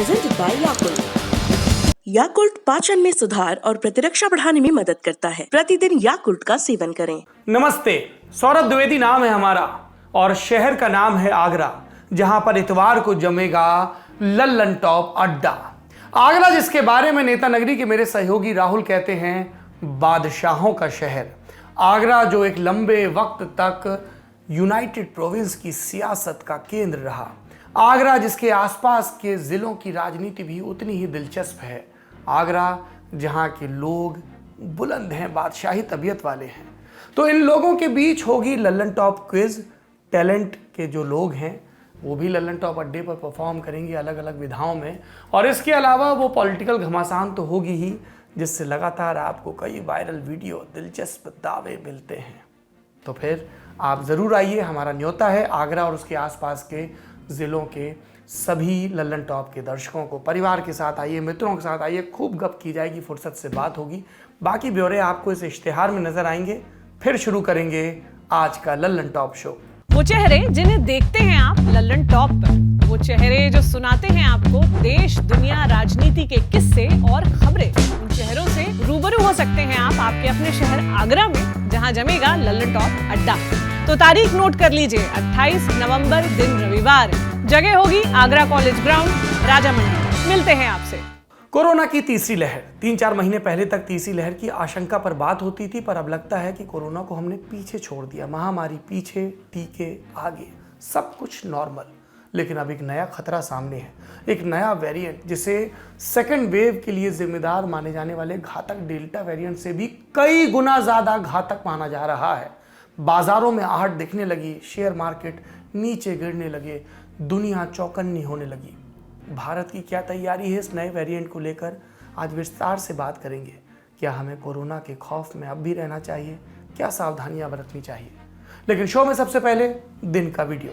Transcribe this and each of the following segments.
presented by Yakult. Yakult पाचन में सुधार और प्रतिरक्षा बढ़ाने में मदद करता है। प्रतिदिन याकुल्ट का सेवन करें। नमस्ते, सौरभ द्विवेदी नाम है हमारा और शहर का नाम है आगरा, जहां पर इतवार को जमेगा लल्लन टॉप अड्डा। आगरा जिसके बारे में नेता नगरी के मेरे सहयोगी राहुल कहते हैं बादशाहों का शहर। आगरा जो एक लंबे वक्त तक यूनाइटेड प्रोविंस की सियासत का केंद्र रहा। आगरा जिसके आसपास के ज़िलों की राजनीति भी उतनी ही दिलचस्प है। आगरा जहां के लोग बुलंद हैं, बादशाही तबीयत वाले हैं। तो इन लोगों के बीच होगी लल्लन टॉप क्विज। टैलेंट के जो लोग हैं वो भी लल्लन टॉप अड्डे पर परफॉर्म करेंगे अलग अलग विधाओं में, और इसके अलावा वो पॉलिटिकल घमासान तो होगी ही, जिससे लगातार आपको कई वायरल वीडियो, दिलचस्प दावे मिलते हैं। तो फिर आप ज़रूर आइए। हमारा न्योता है आगरा और उसके आसपास के ज़िलों के सभी लल्लन टॉप के दर्शकों को। परिवार के साथ आइए, मित्रों के साथ आइए, खूब गप की जाएगी, फुर्सत से बात होगी। बाकी ब्यौरे आपको इस इश्तिहार में नजर आएंगे। फिर शुरू करेंगे आज का लल्लन टॉप शो। वो चेहरे जिन्हें देखते हैं आप लल्लन टॉप पर, वो चेहरे जो सुनाते हैं आपको देश, दुनिया, राजनीति के किस्से और खबरें। उन चेहरों से रूबरू हो सकते हैं आप आपके अपने शहर आगरा में, जहां जमेगा लल्लन टॉप अड्डा। तो तारीख नोट कर लीजिए, 28 नवंबर दिन रविवार। जगह होगी आगरा कॉलेज ग्राउंड, राजा मंडी। मिलते हैं आपसे। कोरोना की तीसरी लहर। 3-4 महीने पहले तक तीसरी लहर की आशंका पर बात होती थी, पर अब लगता है कि कोरोना को हमने पीछे छोड़ दिया। महामारी पीछे, टीके आगे, सब कुछ नॉर्मल। लेकिन अब एक नया खतरा सामने है, एक नया वेरिएंट, जिसे सेकेंड वेव के लिए जिम्मेदार माने जाने वाले घातक डेल्टा वेरिएंट से भी कई गुना ज़्यादा घातक माना जा रहा है। बाजारों में आहट दिखने लगी, शेयर मार्केट नीचे गिरने लगे, दुनिया चौकन्नी होने लगी। भारत की क्या तैयारी है इस नए वेरिएंट को लेकर, आज विस्तार से बात करेंगे। क्या हमें कोरोना के खौफ में अब भी रहना चाहिए? क्या सावधानियां बरतनी चाहिए? लेकिन शो में सबसे पहले दिन का वीडियो।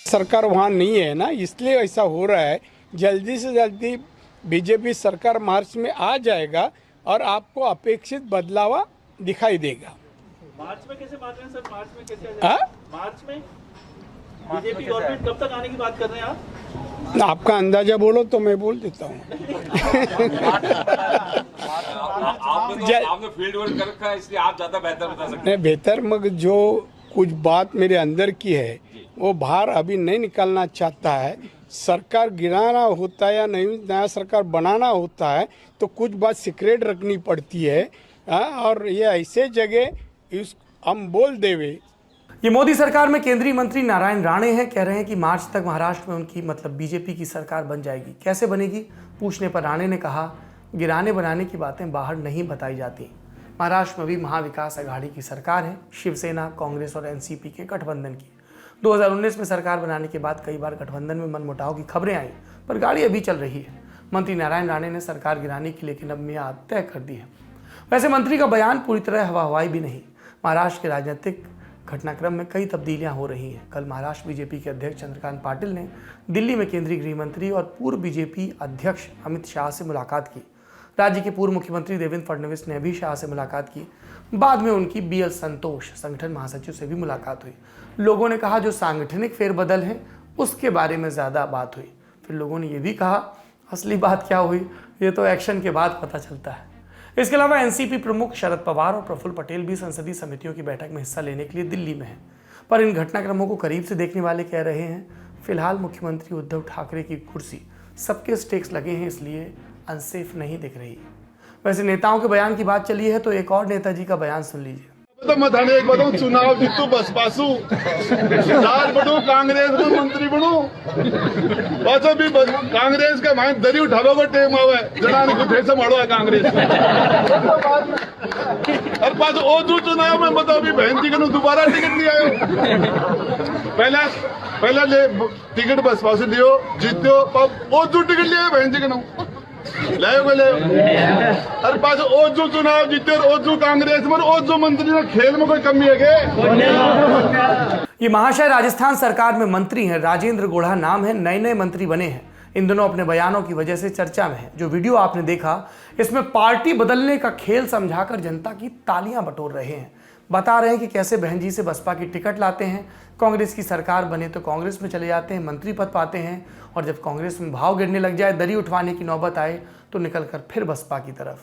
सरकार वहाँ नहीं है ना, इसलिए ऐसा हो रहा है। जल्दी से जल्दी बीजेपी सरकार मार्च में आ जाएगा और आपको अपेक्षित बदलाव दिखाई देगा। मार्च में कैसे बात कर रहे हैं सर? मार्च में कैसे आ जाएगा? मार्च में बीजेपी गवर्नमेंट कब तक आने की बात कर रहे हैं आप? आपका अंदाजा बोलो तो मैं बोल देता हूँ। आपने फील्ड वर्क कर रखा है, इसलिए आप ज्यादा बेहतर बता सकते हैं। बेहतर मगर जो कुछ बात मेरे अंदर की है वो बाहर अभी नहीं निकलना चाहता है। सरकार गिराना होता है या नया सरकार बनाना होता है तो कुछ बात सीक्रेट रखनी पड़ती है। और ये ऐसे जगह हम बोल देवे। ये मोदी सरकार में केंद्रीय मंत्री नारायण राणे हैं, कह रहे हैं कि मार्च तक महाराष्ट्र में उनकी मतलब बीजेपी की सरकार बन जाएगी। कैसे बनेगी पूछने पर राणे ने कहा, गिराने बनाने की बातें बाहर नहीं बताई जाती। महाराष्ट्र में भी महाविकास अघाड़ी की सरकार है, शिवसेना, कांग्रेस और एनसीपी के गठबंधन की। 2019 में सरकार बनाने के बाद कई बार गठबंधन में मनमुटाव की खबरें आई, पर गाड़ी अभी चल रही है। मंत्री नारायण राणे ने सरकार गिराने की लेकिन अब मियाद तय कर दी है। वैसे मंत्री का बयान पूरी तरह हवा हवाई भी नहीं। महाराष्ट्र के राजनीतिक घटनाक्रम में कई तब्दीलियां हो रही हैं। कल महाराष्ट्र बीजेपी के अध्यक्ष चंद्रकांत पाटिल ने दिल्ली में केंद्रीय गृह मंत्री और पूर्व बीजेपी अध्यक्ष अमित शाह से मुलाकात की। राज्य के पूर्व मुख्यमंत्री देवेंद्र फडणवीस ने भी शाह से मुलाकात की। बाद में उनकी बीएल संतोष, संगठन महासचिव, से भी मुलाकात हुई। लोगों ने कहा जो सांगठनिक फेरबदल है उसके बारे में ज़्यादा बात हुई। फिर लोगों ने यह भी कहा असली बात क्या हुई ये तो एक्शन के बाद पता चलता है। इसके अलावा एनसीपी प्रमुख शरद पवार और प्रफुल्ल पटेल भी संसदीय समितियों की बैठक में हिस्सा लेने के लिए दिल्ली में हैं। पर इन घटनाक्रमों को करीब से देखने वाले कह रहे हैं फिलहाल मुख्यमंत्री उद्धव ठाकरे की कुर्सी सबके स्टेक्स लगे हैं, इसलिए अनसेफ नहीं दिख रही। वैसे नेताओं के बयान की बात चली है तो एक और नेताजी का बयान सुन लीजिए। तो मैं थाने एक बताऊं, चुनाव जीतू बसपासू, राज बनू, कांग्रेस में मंत्री बनू, बस अभी कांग्रेस का माइन दरी उठावा को टेम आवे जनाने को भेसा मारो है कांग्रेस और पास ओ जो चुनाव में बताओ अभी बहन जी को दोबारा टिकट नहीं आयो। पहले ले टिकट बसपासू लियो, जीत्यो, ओ जो टिकट लिया बहन जी को अरे पास ओजू चुनाव जीते ओजू कांग्रेस में ओजू मंत्री ने खेल में कोई कमी है क्या? ये महाशय राजस्थान सरकार में मंत्री हैं, राजेंद्र गोढ़ा नाम है, नए मंत्री बने हैं। इन दोनों अपने बयानों की वजह से चर्चा में है। जो वीडियो आपने देखा इसमें पार्टी बदलने का खेल समझाकर जनता की तालियां बटोर रहे हैं। बता रहे हैं कि कैसे बहन जी से बसपा की टिकट लाते हैं, कांग्रेस की सरकार बने तो कांग्रेस में चले जाते हैं, मंत्री पद पाते हैं और जब कांग्रेस में भाव गिरने लग जाए, दरी उठवाने की नौबत आए तो निकलकर फिर बसपा की तरफ।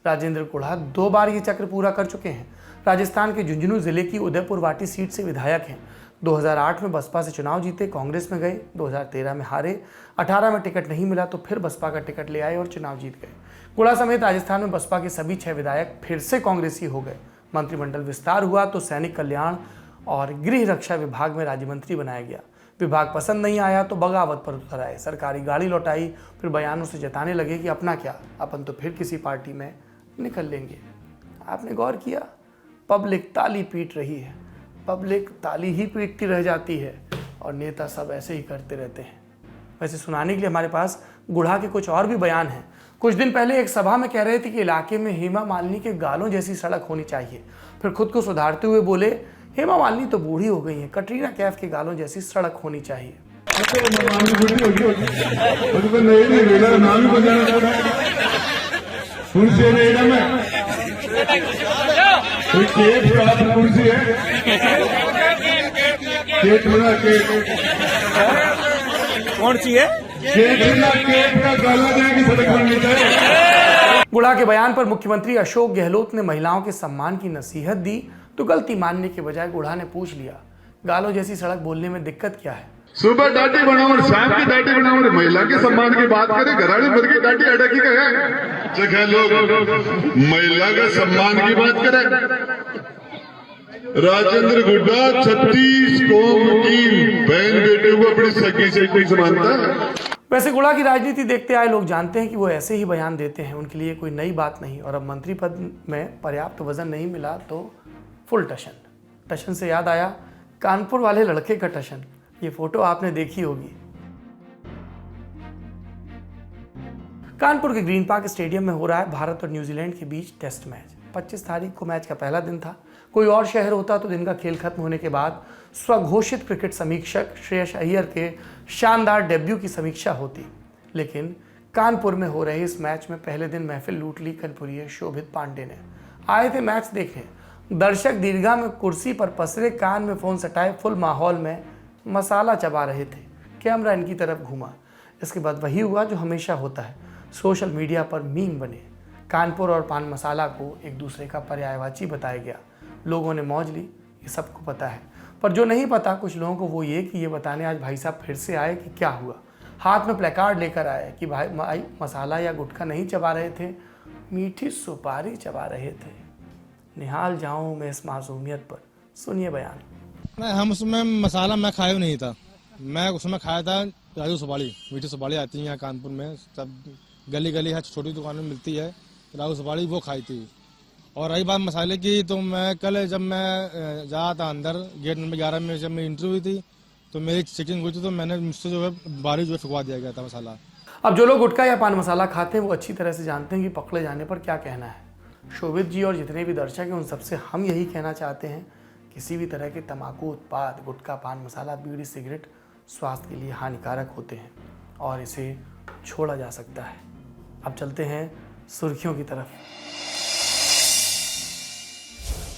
राजेंद्र गुढ़ा 2 बार ये चक्र पूरा कर चुके हैं। राजस्थान के झुंझुनू जिले की उदयपुर वाटी सीट से विधायक हैं। 2008 में बसपा से चुनाव जीते, कांग्रेस में गए, 2013 में हारे, 18 में टिकट नहीं मिला तो फिर बसपा का टिकट ले आए और चुनाव जीत गए। गुढ़ा समेत राजस्थान में बसपा के सभी 6 विधायक फिर से कांग्रेसी हो गए। मंत्रिमंडल विस्तार हुआ तो सैनिक कल्याण और गृह रक्षा विभाग में राज्य मंत्री बनाया गया। विभाग पसंद नहीं आया तो बगावत पर उतर आए, सरकारी गाड़ी लौटाई, फिर बयानों से जताने लगे कि अपना क्या, अपन तो फिर किसी पार्टी में निकल लेंगे। आपने गौर किया, पब्लिक ताली पीट रही है, पब्लिक ताली ही पीटती रह जाती है और नेता सब ऐसे ही करते रहते हैं। वैसे सुनाने के लिए हमारे पास गुढ़ा के कुछ और भी बयान हैं। कुछ दिन पहले एक सभा में कह रहे थे कि इलाके में हेमा मालिनी के गालों जैसी सड़क होनी चाहिए, फिर खुद को सुधारते हुए बोले हेमा मालिनी तो बूढ़ी हो गई है, कटरीना कैफ के गालों जैसी सड़क होनी चाहिए। कौन सी है? गुढ़ा के बयान पर मुख्यमंत्री अशोक गहलोत ने महिलाओं के सम्मान की नसीहत दी तो गलती मानने के बजाय गुढ़ा ने पूछ लिया, गालों जैसी सड़क बोलने में दिक्कत क्या है? सुबह दाढ़ी बनाओ और शाम की दाढ़ी बनाओ और महिला के सम्मान की बात करें, घराड़ी भर की दाढ़ी अटकी का जगह लोग महिला के सम्मान की बात करें। राजेंद्र गुड्डा 36 कौम की बहन बेटे को अपनी सगी से नहीं समानता। वैसे गुढ़ा की राजनीति देखते आए लोग जानते हैं कि वो ऐसे ही बयान देते हैं, उनके लिए कोई नई बात नहीं। और अब मंत्री पद में पर्याप्त वजन नहीं मिला तो फुल टशन। टशन से याद आया कानपुर वाले लड़के का टशन, ये फोटो आपने देखी होगी। कानपुर के ग्रीन पार्क स्टेडियम में हो रहा है भारत और न्यूजीलैंड के बीच टेस्ट मैच। 25 तारीख को मैच का पहला दिन था। कोई और शहर होता तो दिन का खेल खत्म होने के बाद स्वघोषित क्रिकेट समीक्षक श्रेयस अय्यर के शानदार डेब्यू की समीक्षा होती, लेकिन कानपुर में हो रहे इस मैच में पहले दिन महफिल लूट ली कनपुरिये शोभित पांडे ने। आए थे मैच देखने, दर्शक दीर्घा में कुर्सी पर पसरे, कान में फोन सटाए फुल माहौल में मसाला चबा रहे थे। कैमरा इनकी तरफ घूमा। इसके बाद वही हुआ जो हमेशा होता है, सोशल मीडिया पर मीम बने। कानपुर और पान मसाला को एक दूसरे का पर्यायवाची बताया गया। लोगों ने मौज ली, ये सबको पता है, पर जो नहीं पता कुछ लोगों को वो ये कि ये बताने आज भाई साहब फिर से आए कि क्या हुआ। हाथ में प्लेकार्ड लेकर आए कि भाई मसाला या गुटखा नहीं चबा रहे थे, मीठी सुपारी चबा रहे थे। निहाल जाऊं मैं इस मासूमियत पर, सुनिए बयान। नहीं, हम उसमें मसाला मैं खाया नहीं था, मैं उसमें खाया था राजू सुपारी। मीठी सुपारी आती है यहाँ कानपुर में, सब गली गली है, छोटी दुकान में मिलती है, राजू सुपारी वो खाई थी। और रही बात मसाले की, तो मैं कल जब मैं जा था अंदर गेट नंबर 11 में, जब मेरी इंटरव्यू हुई थी तो मेरी चेकिंग हुई थी, तो मैंने मुझसे जो है बारी जो फुकवा दिया गया था मसाला। अब जो लोग गुटखा या पान मसाला खाते हैं वो अच्छी तरह से जानते हैं कि पकड़े जाने पर क्या कहना है। शोभित जी और जितने भी दर्शक हैं उन सबसे हम यही कहना चाहते हैं, किसी भी तरह के तंबाकू उत्पाद, गुटखा, पान मसाला, बीड़ी, सिगरेट स्वास्थ्य के लिए हानिकारक होते हैं और इसे छोड़ा जा सकता है। अब चलते हैं सुर्खियों की तरफ।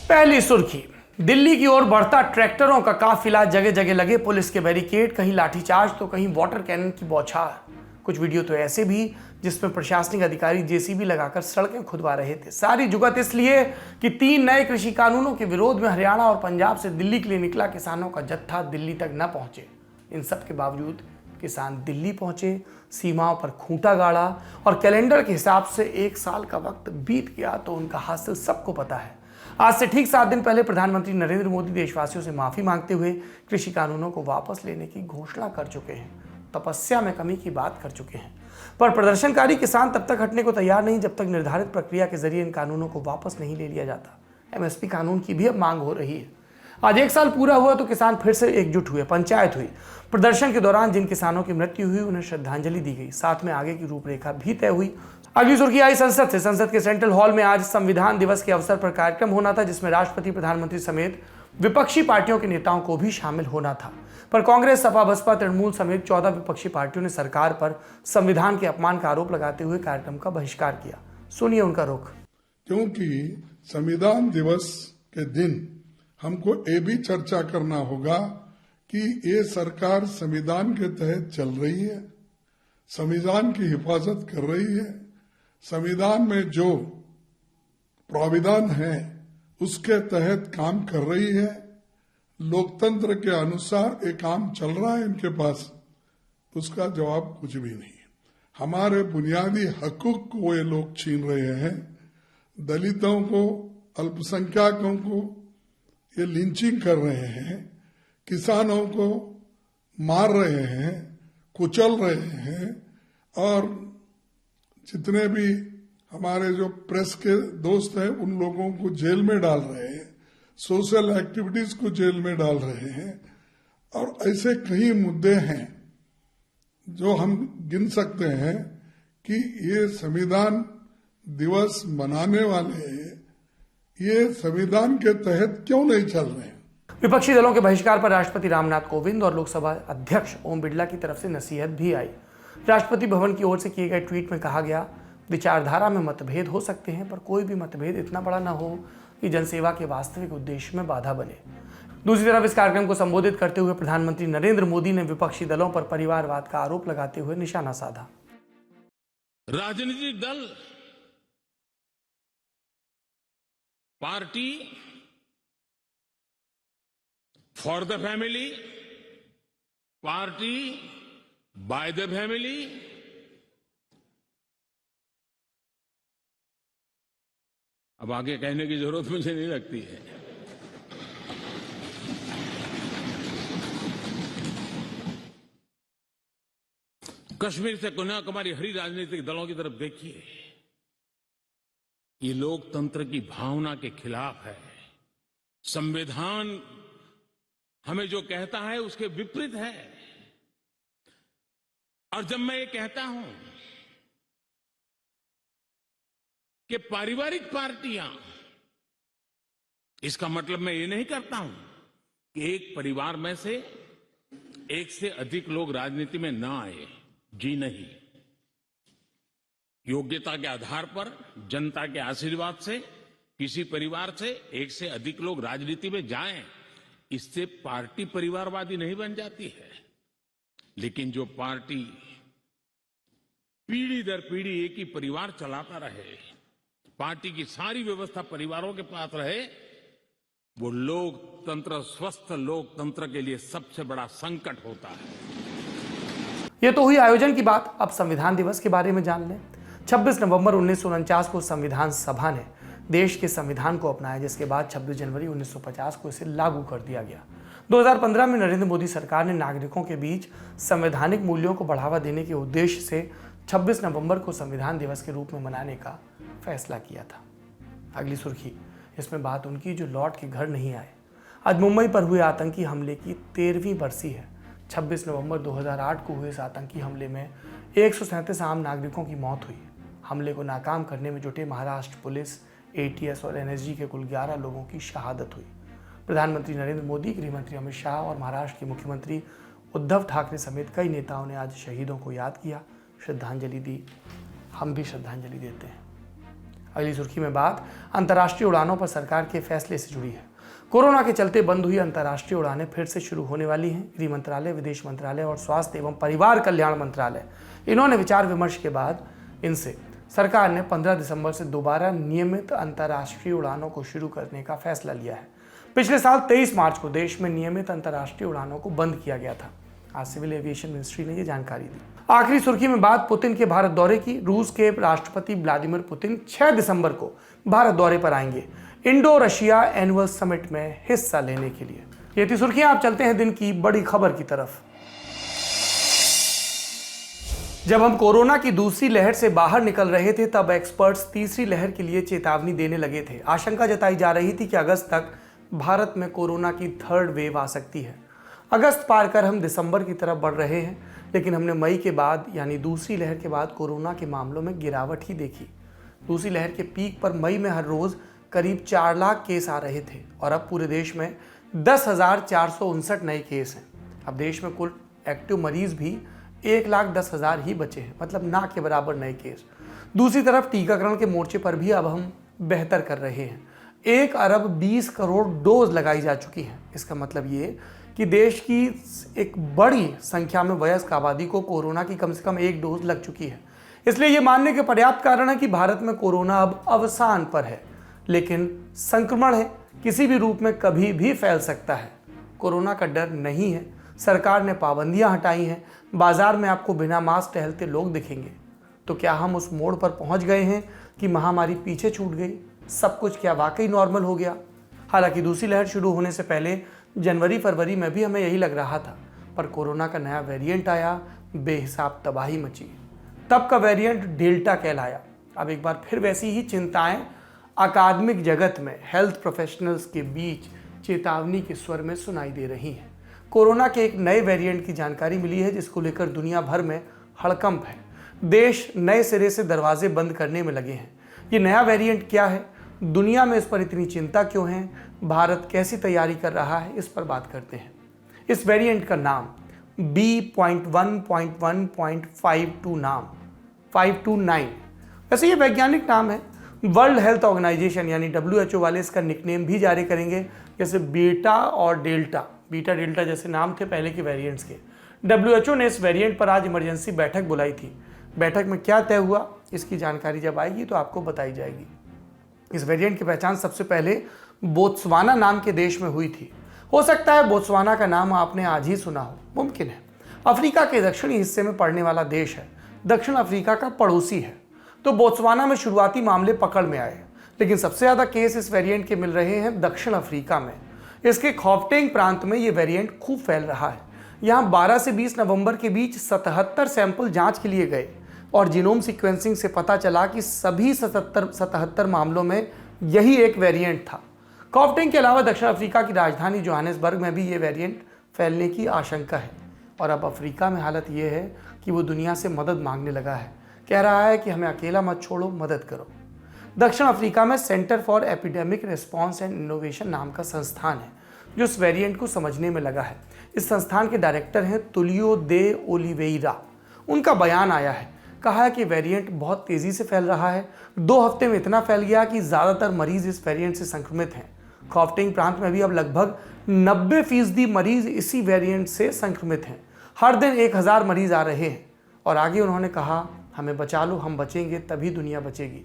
पहली सुर्खी, दिल्ली की ओर बढ़ता ट्रैक्टरों का काफिला, जगह जगह लगे पुलिस के बैरिकेड, कहीं लाठीचार्ज तो कहीं वाटर कैनन की बौछार। कुछ वीडियो तो ऐसे भी जिसमें प्रशासनिक अधिकारी जेसीबी लगाकर सड़कें खुदवा रहे थे। सारी जुगत इसलिए कि 3 नए कृषि कानूनों के विरोध में हरियाणा और पंजाब से दिल्ली के लिए निकला किसानों का जत्था दिल्ली तक न पहुंचे। इन सब के बावजूद किसान दिल्ली पहुंचे, सीमाओं पर खूंटा गाड़ा और कैलेंडर के हिसाब से 1 साल का वक्त बीत गया तो उनका हासिल सबको पता है। आज से ठीक 7 दिन पहले प्रधानमंत्री नरेंद्र मोदी देशवासियों से माफी मांगते हुए कृषि कानूनों को वापस लेने की घोषणा कर चुके हैं, तपस्या में कमी की बात कर चुके हैं। पर प्रदर्शनकारी किसान तब तक हटने को तैयार नहीं जब तक निर्धारित प्रक्रिया के जरिए इन कानूनों को वापस नहीं ले लिया जाता। एमएसपी कानून की भी अब मांग हो रही है। आज 1 साल पूरा हुआ तो किसान फिर से एकजुट हुए, पंचायत हुई। प्रदर्शन के दौरान जिन किसानों की मृत्यु हुई उन्हें श्रद्धांजलि दी गई, साथ में आगे की रूपरेखा भी तय हुई। अगली सुर्खी आई संसद से। संसद के सेंट्रल हॉल में आज संविधान दिवस के अवसर पर कार्यक्रम होना था, जिसमें राष्ट्रपति, प्रधानमंत्री समेत विपक्षी पार्टियों के नेताओं को भी शामिल होना था। पर कांग्रेस, सपा, बसपा, तृणमूल समेत 14 विपक्षी पार्टियों ने सरकार पर संविधान के अपमान का आरोप लगाते हुए कार्यक्रम का बहिष्कार किया। सुनिए उनका रुख। क्योंकि संविधान दिवस के दिन हमको ये भी चर्चा करना होगा कि ये सरकार संविधान के तहत चल रही है, संविधान की हिफाजत कर रही है, संविधान में जो प्राविधान है उसके तहत काम कर रही है, लोकतंत्र के अनुसार ये काम चल रहा है इनके पास। उसका जवाब कुछ भी नहीं है। हमारे बुनियादी हकूक को ये लोग छीन रहे हैं। दलितों को, अल्पसंख्यकों को ये लिंचिंग कर रहे हैं, किसानों को मार रहे हैं, कुचल रहे हैं, और जितने भी हमारे जो प्रेस के दोस्त हैं उन लोगों को जेल में डाल रहे हैं, सोशल एक्टिविटीज को जेल में डाल रहे हैं, और ऐसे कई मुद्दे हैं जो हम गिन सकते हैं कि ये संविधान दिवस मनाने वाले ये संविधान के तहत क्यों नहीं चल रहे हैं। विपक्षी दलों के बहिष्कार पर राष्ट्रपति रामनाथ कोविंद और लोकसभा अध्यक्ष ओम बिरला की तरफ से नसीहत भी आई। राष्ट्रपति भवन की ओर से किए गए ट्वीट में कहा गया, विचारधारा में मतभेद हो सकते हैं पर कोई भी मतभेद इतना बड़ा ना हो कि जनसेवा के वास्तविक उद्देश्य में बाधा बने। दूसरी तरफ इस कार्यक्रम को संबोधित करते हुए प्रधानमंत्री नरेंद्र मोदी ने विपक्षी दलों पर परिवारवाद का आरोप लगाते हुए निशाना साधा। राजनीतिक दल, party for the family, party by the family, अब आगे कहने की जरूरत मुझे नहीं लगती है। कश्मीर से कन्याकुमारी हरी राजनीतिक दलों की तरफ देखिए, ये लोकतंत्र की भावना के खिलाफ है। संविधान हमें जो कहता है उसके विपरीत है। और जब मैं ये कहता हूं कि पारिवारिक पार्टियां, इसका मतलब मैं ये नहीं करता हूं कि एक परिवार में से एक से अधिक लोग राजनीति में ना आए। जी नहीं, योग्यता के आधार पर, जनता के आशीर्वाद से किसी परिवार से एक से अधिक लोग राजनीति में जाएं, इससे पार्टी परिवारवादी नहीं बन जाती है। लेकिन जो पार्टी पीढ़ी दर पीढ़ी एक ही परिवार चलाता रहे, पार्टी की सारी व्यवस्था परिवारों के पास रहे, वो लोकतंत्र, स्वस्थ लोकतंत्र के लिए सबसे बड़ा संकट होता है। ये तो हुई आयोजन की बात। अब संविधान दिवस के बारे में जान लें। 26 नवंबर 1949 को संविधान सभा ने देश के संविधान को अपनाया, जिसके बाद 26 जनवरी 1950 को इसे लागू कर दिया गया। 2015 में नरेंद्र मोदी सरकार ने नागरिकों के बीच संवैधानिक मूल्यों को बढ़ावा देने के उद्देश्य से 26 नवंबर को संविधान दिवस के रूप में मनाने का फैसला किया था। अगली सुर्खी, इसमें बात उनकी जो लौट के घर नहीं आए। आज मुंबई पर हुए आतंकी हमले की 13वीं बरसी है। 26 नवंबर 2008 को हुए इस आतंकी हमले में 137 आम नागरिकों की मौत हुई। हमले को नाकाम करने में जुटे महाराष्ट्र पुलिस, ATS और NSG के कुल 11 लोगों की शहादत हुई। प्रधानमंत्री नरेंद्र मोदी, गृहमंत्री अमित शाह और महाराष्ट्र के मुख्यमंत्री उद्धव ठाकरे समेत कई नेताओं ने आज शहीदों को याद किया, श्रद्धांजलि दी। हम भी श्रद्धांजलि देते हैं। अगली सुर्खी में बात अंतर्राष्ट्रीय उड़ानों पर सरकार के फैसले से जुड़ी है। कोरोना के चलते बंद हुई अंतर्राष्ट्रीय उड़ानें फिर से शुरू होने वाली हैं। गृह मंत्रालय, विदेश मंत्रालय और स्वास्थ्य एवं परिवार कल्याण मंत्रालय, इन्होंने विचार विमर्श के बाद इनसे सरकार ने 15 दिसंबर से दोबारा नियमित अंतर्राष्ट्रीय उड़ानों को शुरू करने का फैसला लिया है। पिछले साल 23 मार्च को देश में नियमित अंतर्राष्ट्रीय उड़ानों को बंद किया गया था। आज सिविल एविएशन मिनिस्ट्री ने यह जानकारी दी। आखिरी सुर्खी में बात पुतिन के भारत दौरे की। रूस के राष्ट्रपति व्लादिमीर पुतिन 6 दिसंबर को भारत दौरे पर आएंगे, इंडो रशिया एनुअल समिट में हिस्सा लेने के लिए। ये थी सुर्खियां। आप चलते हैं दिन की बड़ी खबर की तरफ। जब हम कोरोना की दूसरी लहर से बाहर निकल रहे थे, तब एक्सपर्ट्स तीसरी लहर के लिए चेतावनी देने लगे थे। आशंका जताई जा रही थी कि अगस्त तक भारत में कोरोना की थर्ड वेव आ सकती है। अगस्त पार कर हम दिसंबर की तरफ बढ़ रहे हैं, लेकिन हमने मई के बाद यानी दूसरी लहर के बाद कोरोना के मामलों में गिरावट ही देखी। दूसरी लहर के पीक पर मई में हर रोज करीब 4 लाख केस आ रहे थे और अब पूरे देश में 10,459 नए केस हैं। अब देश में कुल एक्टिव मरीज भी 1,10,000 ही बचे हैं, मतलब ना के बराबर नए केस। दूसरी तरफ टीकाकरण के मोर्चे पर भी अब हम बेहतर कर रहे हैं। 1 अरब 20 करोड़ डोज लगाई जा चुकी हैं। इसका मतलब ये कि देश की एक बड़ी संख्या में वयस्क आबादी को कोरोना की कम से कम 1 डोज लग चुकी है। इसलिए ये मानने के पर्याप्त कारण है कि भारत में कोरोना अब अवसान पर है, लेकिन संक्रमण है, किसी भी रूप में कभी भी फैल सकता है। कोरोना का डर नहीं है, सरकार ने पाबंदियां हटाई हैं, बाजार में आपको बिना मास्क टहलते लोग दिखेंगे। तो क्या हम उस मोड़ पर पहुंच गए हैं कि महामारी पीछे छूट गई, सब कुछ क्या वाकई नॉर्मल हो गया? हालांकि दूसरी लहर शुरू होने से पहले जनवरी फरवरी में भी हमें यही लग रहा था, पर कोरोना का नया वेरिएंट आया, बेहिसाब तबाही मची। तब का वेरिएंट डेल्टा कहलाया। अब एक बार फिर वैसी ही चिंताएं अकादमिक जगत में हेल्थ प्रोफेशनल्स के बीच चेतावनी के स्वर में सुनाई दे रही हैं। कोरोना के एक नए वेरिएंट की जानकारी मिली है, जिसको लेकर दुनिया भर में हड़कंप है। देश नए सिरे से दरवाजे बंद करने में लगे हैं। ये नया वेरिएंट क्या है, दुनिया में इस पर इतनी चिंता क्यों है, भारत कैसी तैयारी कर रहा है, इस पर बात करते हैं। इस वेरिएंट का नाम B.1.1.52 नाम 529, वैसे ये वैज्ञानिक नाम है। वर्ल्ड हेल्थ ऑर्गेनाइजेशन यानी WHO वाले इसका निकनेम भी जारी करेंगे, जैसे बीटा और डेल्टा। बीटा डेल्टा जैसे नाम थे पहले के वेरिएंट्स के। WHO ने इस वेरिएंट पर आज इमरजेंसी बैठक बुलाई थी। बैठक में क्या तय हुआ, इसकी जानकारी जब आएगी तो आपको बताई जाएगी। इस वेरिएंट की पहचान सबसे पहले बोत्सवाना नाम के देश में हुई थी। हो सकता है बोत्सवाना का नाम आपने आज ही सुना हो, मुमकिन है। अफ्रीका के दक्षिणी हिस्से में पड़ने वाला देश है, दक्षिण अफ्रीका का पड़ोसी है। तो बोत्सवाना में शुरुआती मामले पकड़ में आए, लेकिन सबसे ज़्यादा केस इस वेरिएंट के मिल रहे हैं दक्षिण अफ्रीका में। इसके खौफ्टेंग प्रांत में ये वेरिएंट खूब फैल रहा है। यहाँ 12 से 20 नवंबर के बीच 77 सैंपल जांच के लिए गए और जीनोम सीक्वेंसिंग से पता चला कि सभी 77 मामलों में यही एक वेरिएंट था। खौफ्टेंग के अलावा दक्षिण अफ्रीका की राजधानी जोहानिसबर्ग में भी ये वेरिएंट फैलने की आशंका है। और अब अफ्रीका में हालत ये है कि वो दुनिया से मदद मांगने लगा है, कह रहा है कि हमें अकेला मत छोड़ो, मदद करो। दक्षिण अफ्रीका में centre for epidemic response and innovation नाम का संस्थान है, जो इस वेरिएंट को समझने में लगा है। इस संस्थान के डायरेक्टर हैं तुलियो दे ओलिवेइरा। उनका बयान आया है, कहा है कि वेरिएंट बहुत तेज़ी से फैल रहा है। 2 हफ्ते में इतना फैल गया कि ज़्यादातर मरीज इस वेरिएंट से संक्रमित हैं। खौफ्टेंग प्रांत में भी अब लगभग 90% मरीज इसी वेरिएंट से संक्रमित हैं। हर दिन 1000 मरीज आ रहे हैं। और आगे उन्होंने कहा, हमें बचा लो, हम बचेंगे तभी दुनिया बचेगी।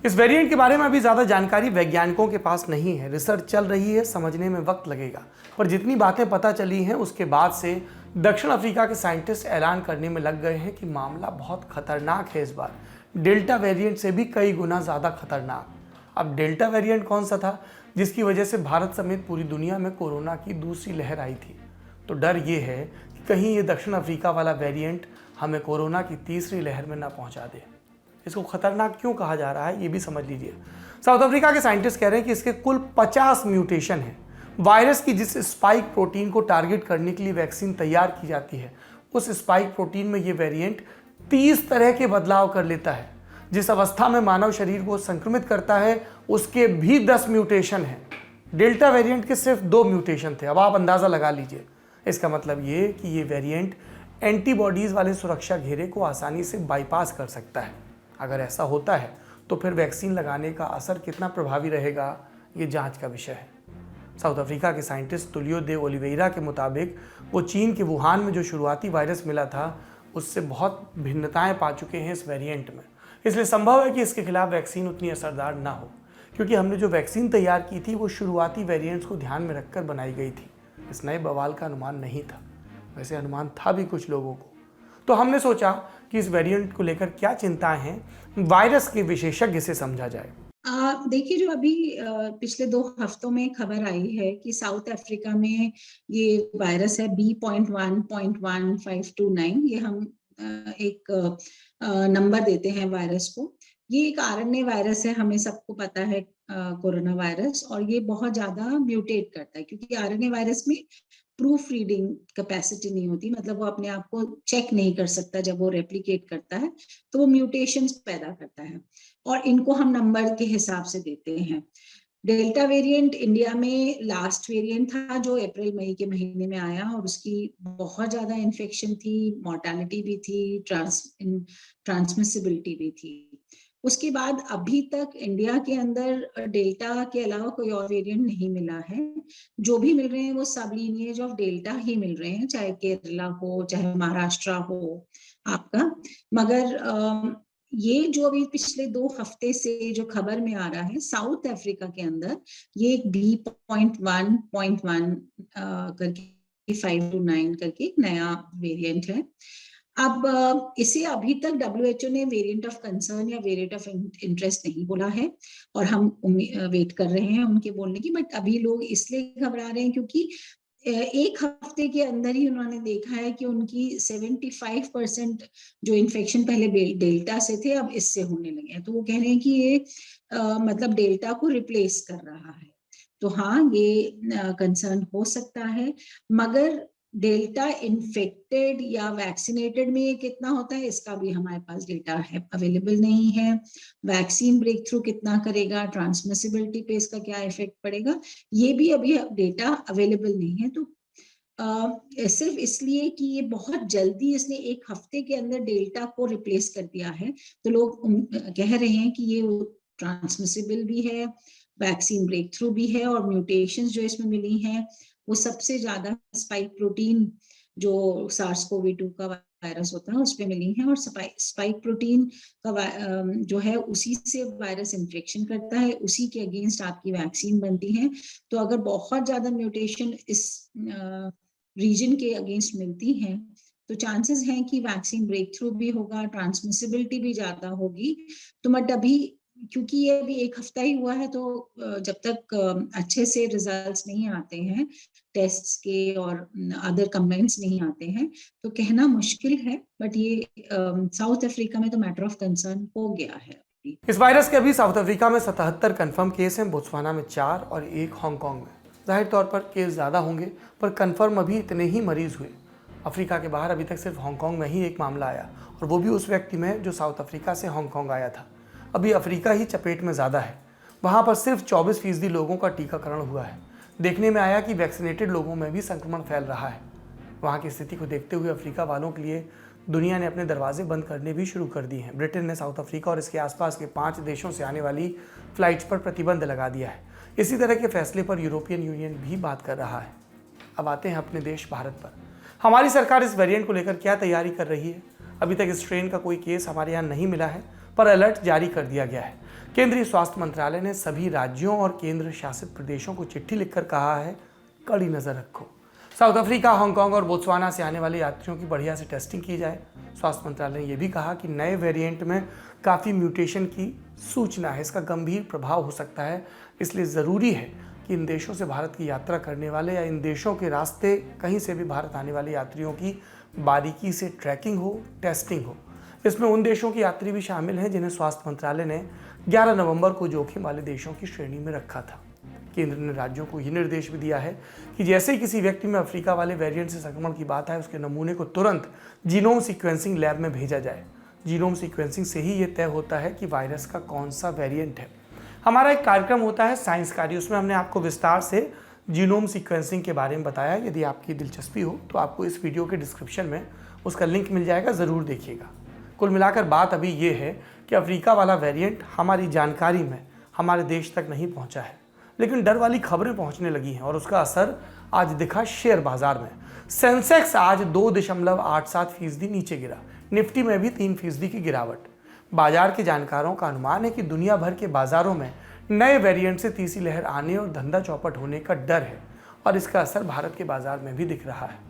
इस वेरिएंट के बारे में अभी ज़्यादा जानकारी वैज्ञानिकों के पास नहीं है, रिसर्च चल रही है, समझने में वक्त लगेगा। पर जितनी बातें पता चली हैं उसके बाद से दक्षिण अफ्रीका के साइंटिस्ट ऐलान करने में लग गए हैं कि मामला बहुत खतरनाक है। इस बार डेल्टा वेरिएंट से भी कई गुना ज़्यादा खतरनाक। अब डेल्टा वेरिएंट कौन सा था जिसकी वजह से भारत समेत पूरी दुनिया में कोरोना की दूसरी लहर आई थी? तो डर ये है कि कहीं ये दक्षिण अफ्रीका वाला वेरिएंट हमें कोरोना की तीसरी लहर में ना पहुंचा दे। इसको खतरनाक क्यों कहा जा रहा है ये भी समझ लीजिए। साउथ अफ्रीका के साइंटिस्ट कह रहे हैं कि इसके कुल 50 म्यूटेशन हैं। वायरस की जिस स्पाइक प्रोटीन को टारगेट करने के लिए वैक्सीन तैयार की जाती है, उस स्पाइक प्रोटीन में ये वेरिएंट 30 तरह के बदलाव कर लेता है। जिस अवस्था में मानव शरीर को संक्रमित करता है उसके भी 10 म्यूटेशन हैं। डेल्टा वेरिएंट के सिर्फ 2 म्यूटेशन थे। अब आप अंदाज़ा लगा लीजिए। इसका मतलब ये कि ये वेरिएंट एंटीबॉडीज़ वाले सुरक्षा घेरे को आसानी से बाईपास कर सकता है। अगर ऐसा होता है तो फिर वैक्सीन लगाने का असर कितना प्रभावी रहेगा, ये जांच का विषय है। साउथ अफ्रीका के साइंटिस्ट तुलियो दे ओलिवेइरा के मुताबिक वो चीन के वुहान में जो शुरुआती वायरस मिला था उससे बहुत भिन्नताएं पा चुके हैं इस वेरिएंट में। इसलिए संभव है कि इसके खिलाफ वैक्सीन उतनी असरदार ना हो, क्योंकि हमने जो वैक्सीन तैयार की थी वो शुरुआती वेरिएंट्स को ध्यान में रखकर बनाई गई थी। इस नए बवाल का अनुमान नहीं था। वैसे अनुमान था भी कुछ लोगों को। तो हमने सोचा कि इस वेरिएंट को लेकर क्या चिंताएं हैं, वायरस के विशेषज्ञ से समझा जाए। देखिए, जो अभी पिछले 2 हफ्तों में खबर आई है कि साउथ अफ्रीका में ये वायरस है B.1.1.529, ये हम एक नंबर देते हैं वायरस को। ये एक आरएनए वायरस है, हमें सबको पता है, कोरोना वायरस, और ये बहुत ज्यादा म्यूटेट करता है क्योंकि आरएनए वायरस में प्रूफ रीडिंग कैपेसिटी नहीं होती, मतलब वो अपने आप को चेक नहीं कर सकता। जब वो रेप्लिकेट करता है तो वो म्यूटेशंस पैदा करता है और इनको हम नंबर के हिसाब से देते हैं। डेल्टा वेरिएंट इंडिया में लास्ट वेरिएंट था जो अप्रैल मई के महीने में आया और उसकी बहुत ज्यादा इन्फेक्शन थी, मॉर्टेलिटी भी थी, ट्रांसमिसिबिलिटी भी थी। उसके बाद अभी तक इंडिया के अंदर डेल्टा के अलावा कोई और वेरिएंट नहीं मिला है। जो भी मिल रहे हैं वो सब लीनिएज ऑफ डेल्टा ही मिल रहे हैं, चाहे केरला हो चाहे महाराष्ट्र हो आपका। मगर ये जो अभी पिछले 2 हफ्ते से जो खबर में आ रहा है, साउथ अफ्रीका के अंदर ये एक B.1.1 करके 5 to 9 करके एक नया वेरिएंट है। अब इसे अभी तक WHO ने वेरिएंट ऑफ कंसर्न या वेरिएंट ऑफ इंटरेस्ट नहीं बोला है, और हम वेट कर रहे हैं उनके बोलने की। बट अभी लोग इसलिए घबरा रहे हैं क्योंकि 1 हफ्ते के अंदर ही उन्होंने देखा है कि उनकी 75% जो इन्फेक्शन पहले डेल्टा से थे अब इससे होने लगे हैं। तो वो कह रहे हैं कि ये मतलब डेल्टा को रिप्लेस कर रहा है। तो हाँ, ये कंसर्न हो सकता है, मगर डेल्टा इन्फेक्टेड या वैक्सीनेटेड में ये कितना होता है इसका भी हमारे पास डेटा है अवेलेबल नहीं है। वैक्सीन ब्रेक थ्रू कितना करेगा, ट्रांसमिसिबिलिटी पे इसका क्या इफेक्ट पड़ेगा, ये भी अभी डेटा अवेलेबल नहीं है। तो सिर्फ इसलिए कि ये बहुत जल्दी इसने 1 हफ्ते के अंदर डेल्टा को रिप्लेस कर दिया है, तो लोग कह रहे हैं कि ये ट्रांसमिसिबल भी है, वैक्सीन ब्रेक थ्रू भी है, और म्यूटेशंस जो इसमें मिली हैं वो सबसे ज्यादा स्पाइक प्रोटीन जो SARS-CoV-2 का वायरस होता है उस पे मिली है। और स्पाइक प्रोटीन का जो है उसी से वायरस इन्फेक्शन करता है, उसी के अगेंस्ट आपकी वैक्सीन बनती है। तो अगर बहुत ज्यादा म्यूटेशन इस रीजन के अगेंस्ट मिलती हैं तो चांसेस हैं कि वैक्सीन ब्रेक थ्रू भी होगा, ट्रांसमिसिबिलिटी भी ज्यादा होगी। तो बट अभी क्योंकि ये अभी 1 हफ्ता ही हुआ है, तो जब तक अच्छे से रिजल्ट्स नहीं आते हैं टेस्ट्स के और अदर कमेंट्स नहीं आते हैं, तो कहना मुश्किल है। बट ये साउथ अफ्रीका में तो मैटर ऑफ कंसर्न हो गया है। इस वायरस के अभी साउथ अफ्रीका में 77 कंफर्म केस हैं, बोत्सवाना में 4 और 1 हांगकांग में। जाहिर तौर पर केस ज़्यादा होंगे, पर कंफर्म अभी इतने ही मरीज हुए। अफ्रीका के बाहर अभी तक सिर्फ हांगकांग में ही एक मामला आया, और वो भी उस व्यक्ति में जो साउथ अफ्रीका से हांगकांग आया था। अभी अफ्रीका ही चपेट में ज़्यादा है, वहाँ पर सिर्फ 24% लोगों का टीकाकरण हुआ है। देखने में आया कि वैक्सीनेटेड लोगों में भी संक्रमण फैल रहा है। वहाँ की स्थिति को देखते हुए अफ्रीका वालों के लिए दुनिया ने अपने दरवाजे बंद करने भी शुरू कर दिए हैं। ब्रिटेन ने साउथ अफ्रीका और इसके आसपास के 5 देशों से आने वाली फ्लाइट्स पर प्रतिबंध लगा दिया है। इसी तरह के फैसले पर यूरोपियन यूनियन भी बात कर रहा है। अब आते हैं अपने देश भारत पर। हमारी सरकार इस वेरिएंट को लेकर क्या तैयारी कर रही है? अभी तक इस स्ट्रेन का कोई केस हमारे यहाँ नहीं मिला है, पर अलर्ट जारी कर दिया गया है। केंद्रीय स्वास्थ्य मंत्रालय ने सभी राज्यों और केंद्र शासित प्रदेशों को चिट्ठी लिखकर कहा है, कड़ी नज़र रखो। साउथ अफ्रीका, हांगकांग और बोत्सवाना से आने वाले यात्रियों की बढ़िया से टेस्टिंग की जाए। स्वास्थ्य मंत्रालय ने यह भी कहा कि नए वेरिएंट में काफ़ी म्यूटेशन की सूचना है, इसका गंभीर प्रभाव हो सकता है। इसलिए ज़रूरी है कि इन देशों से भारत की यात्रा करने वाले या इन देशों के रास्ते कहीं से भी भारत आने वाले यात्रियों की बारीकी से ट्रैकिंग हो, टेस्टिंग हो। इसमें उन देशों के यात्री भी शामिल हैं जिन्हें स्वास्थ्य मंत्रालय ने 11 नवंबर को जोखिम वाले देशों की श्रेणी में रखा था। केंद्र ने राज्यों को यह निर्देश भी दिया है कि जैसे ही किसी व्यक्ति में अफ्रीका वाले वेरिएंट से संक्रमण की बात आए, उसके नमूने को तुरंत जीनोम सीक्वेंसिंग लैब में भेजा जाए। जीनोम सीक्वेंसिंग से ही ये तय होता है कि वायरस का कौन सा वेरिएंट है। हमारा एक कार्यक्रम होता है साइंस कार्य, उसमें हमने आपको विस्तार से जीनोम सीक्वेंसिंग के बारे में बताया। यदि आपकी दिलचस्पी हो तो आपको इस वीडियो के डिस्क्रिप्शन में उसका लिंक मिल जाएगा, ज़रूर देखिएगा। कुल मिलाकर बात अभी ये है कि अफ्रीका वाला वेरिएंट हमारी जानकारी में हमारे देश तक नहीं पहुंचा है, लेकिन डर वाली खबरें पहुंचने लगी हैं और उसका असर आज दिखा शेयर बाजार में। सेंसेक्स आज 2.87% नीचे गिरा, निफ्टी में भी 3% की गिरावट। बाजार के जानकारों का अनुमान है कि दुनिया भर के बाजारों में नए वेरिएंट से तीसरी लहर आने और धंधा चौपट होने का डर है, और इसका असर भारत के बाजार में भी दिख रहा है।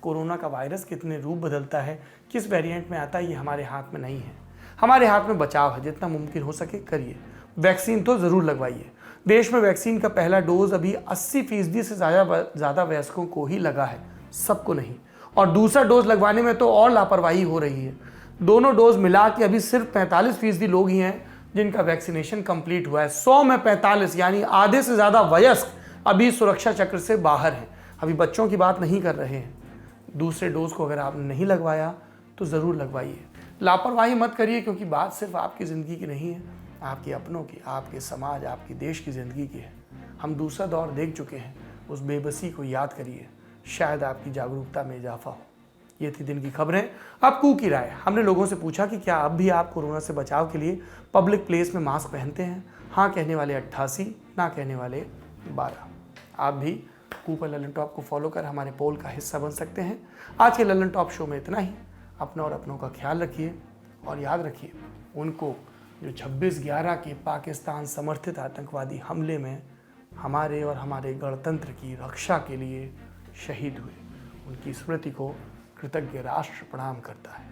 कोरोना का वायरस कितने रूप बदलता है, किस वेरिएंट में आता है, ये हमारे हाथ में नहीं है। हमारे हाथ में बचाव है, जितना मुमकिन हो सके करिए। वैक्सीन तो ज़रूर लगवाइए। देश में वैक्सीन का पहला डोज अभी 80% से ज़्यादा वयस्कों को ही लगा है, सबको नहीं। और दूसरा डोज लगवाने में तो और लापरवाही हो रही है। दोनों डोज मिला के अभी सिर्फ 45% लोग ही हैं जिनका वैक्सीनेशन कंप्लीट हुआ है। 100 में 45, यानी आधे से ज़्यादा वयस्क अभी सुरक्षा चक्र से बाहर हैं। अभी बच्चों की बात नहीं कर रहे हैं। दूसरे डोज को अगर आपने नहीं लगवाया तो ज़रूर लगवाइए। लापरवाही मत करिए, क्योंकि बात सिर्फ आपकी ज़िंदगी की नहीं है, आपके अपनों की, आपके समाज, आपके देश की ज़िंदगी की है। हम दूसरा दौर देख चुके हैं, उस बेबसी को याद करिए, शायद आपकी जागरूकता में इजाफा हो। ये थी दिन की खबरें। अब कू की राय। हमने लोगों से पूछा कि क्या अब भी आप कोरोना से बचाव के लिए पब्लिक प्लेस में मास्क पहनते हैं। हाँ कहने वाले 88, ना कहने वाले 12। आप भी कू पर लल्लन टॉप को फॉलो कर हमारे पोल का हिस्सा बन सकते हैं। आज के लल्लन टॉप शो में इतना ही। अपना और अपनों का ख्याल रखिए और याद रखिए उनको जो 26/11 के पाकिस्तान समर्थित आतंकवादी हमले में हमारे और हमारे गणतंत्र की रक्षा के लिए शहीद हुए, उनकी स्मृति को कृतज्ञ राष्ट्र प्रणाम करता है।